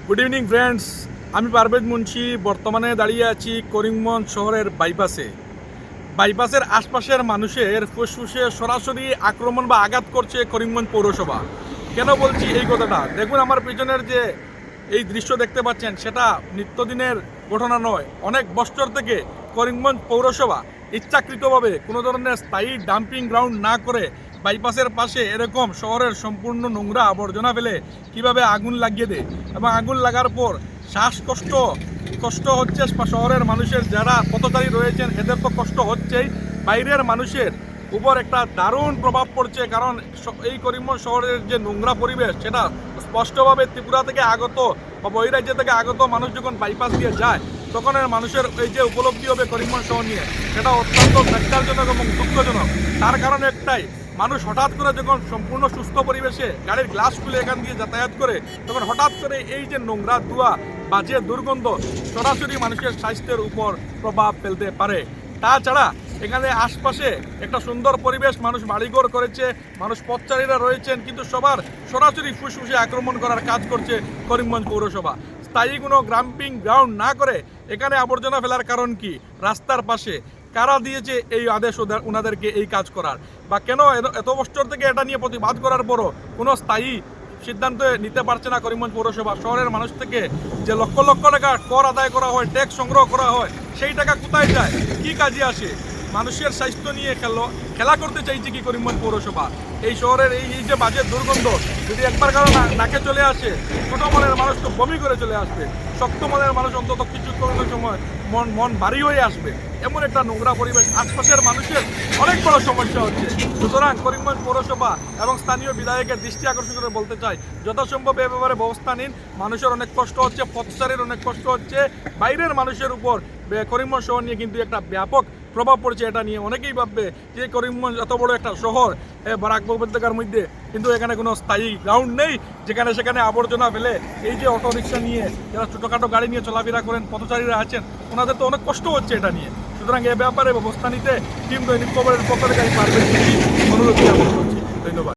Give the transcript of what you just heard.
Good evening friends, আমি পারভেজ মুন্সি বর্তমানে দাঁড়িয়ে আছি করিমগঞ্জ শহরের বাইপাসের আশপাশের মানুষের ফুসফুসে সরাসরি আক্রমণ বা আঘাত করছে করিমগঞ্জ পৌরসভা। কেন বলছি এই কথাটা? দেখুন, আমার পিছনের যে এই দৃশ্য দেখতে পাচ্ছেন সেটা নিত্যদিনের ঘটনা নয়। অনেক বছর থেকে করিমগঞ্জ পৌরসভা ইচ্ছাকৃতভাবে কোনো ধরনের স্থায়ী ডাম্পিং গ্রাউন্ড না করে বাইপাসের পাশে এরকম শহরের সম্পূর্ণ নোংরা আবর্জনা ফেলে কিভাবে আগুন লাগিয়ে দেয়, এবং আগুন লাগার পর কষ্ট হচ্ছে শহরের মানুষের, যারা পথচারী রয়েছেন এদের তো কষ্ট হচ্ছেই, বাইরের মানুষের উপর একটা দারুণ প্রভাব পড়ছে। কারণ এই করিমগঞ্জ শহরের যে নোংরা পরিবেশ সেটা স্পষ্টভাবে ত্রিপুরা থেকে আগত বা বহিরাজ্য থেকে আগত মানুষ যখন বাইপাস দিয়ে যায় তখন মানুষের এই যে উপলব্ধি হবে করিমগঞ্জ শহর নিয়ে, সেটা অত্যন্ত ন্যাক্কারজনক এবং দুঃখজনক। তার কারণ একটাই, মানুষ হঠাৎ করে যখন সম্পূর্ণ সুস্থ পরিবেশে গাড়ির গ্লাস খুলে এখান দিয়ে যাতায়াত করে তখন হঠাৎ করে এই যে নোংরা ধোঁয়া, বাজে দুর্গন্ধ সরাসরি মানুষের স্বাস্থ্যের উপর প্রভাব ফেলতে পারে। তাছাড়া এখানে আশপাশে একটা সুন্দর পরিবেশ, মানুষ বাড়িঘর করেছে, মানুষ পথচারীরা রয়েছেন, কিন্তু সবার সরাসরি ফুসফুসে আক্রমণ করার কাজ করছে করিমগঞ্জ পৌরসভা। স্থায়ী কোনো ডাম্পিং গ্রাউন্ড না করে এখানে আবর্জনা ফেলার কারণ কি? রাস্তার পাশে কারা দিয়েছে এই আদেশ ওনাদেরকে এই কাজ করার? বা কেন এত বছর থেকে এটা নিয়ে প্রতিবাদ করার পরও কোনো স্থায়ী সিদ্ধান্ত নিতে পারছে না করিমগঞ্জ পৌরসভা? শহরের মানুষ থেকে যে লক্ষ লক্ষ টাকা কর আদায় করা হয়, ট্যাক্স সংগ্রহ করা হয়, সেই টাকা কোথায় যায়, কি কাজে আসে? মানুষের স্বাস্থ্য নিয়ে খেলা করতে চাইছে কি করিমগঞ্জ পৌরসভা? এই শহরের এই যে বাজে দুর্গন্ধ যদি একবার কারো নাকে চলে আসে, ছোটো মনের মানুষ তো বমি করে চলে আসবে, শক্ত মনের মানুষ অন্তত কিছু করোনার সময় মন ভারী হয়ে আসবে। এমন একটা নোংরা পরিবেশ, আশপাশের মানুষের অনেক বড় সমস্যা হচ্ছে। সুতরাং করিমগঞ্জ পৌরসভা এবং স্থানীয় বিধায়কের দৃষ্টি আকর্ষণ করে বলতে চাই, যথাসম্ভব এ ব্যাপারে ব্যবস্থা নিন। মানুষের অনেক কষ্ট হচ্ছে, পথচারীর অনেক কষ্ট হচ্ছে, বাইরের মানুষের উপর করিমগঞ্জ শহর নিয়ে কিন্তু একটা ব্যাপক প্রভাব পড়ছে। এটা নিয়ে অনেকেই ভাববে যে করিমগঞ্জ এত বড় একটা শহর, বারাক উপত্যকার মধ্যে, কিন্তু এখানে কোনো স্থায়ী গ্রাউন্ড নেই যেখানে সেখানে আবর্জনা ফেলে এই যে অটো রিক্সা নিয়ে যারা ছোটোখাটো গাড়ি নিয়ে চলাফেরা করেন, পথচারীরা আছেন, ওনাদের তো অনেক কষ্ট হচ্ছে এটা নিয়ে। সুতরাং এ ব্যাপারে ব্যবস্থা নিতে টিম দৈনিক খবরের পক্ষ থেকে আমি পারবেন অনুরোধ জ্ঞাপন করছি। ধন্যবাদ।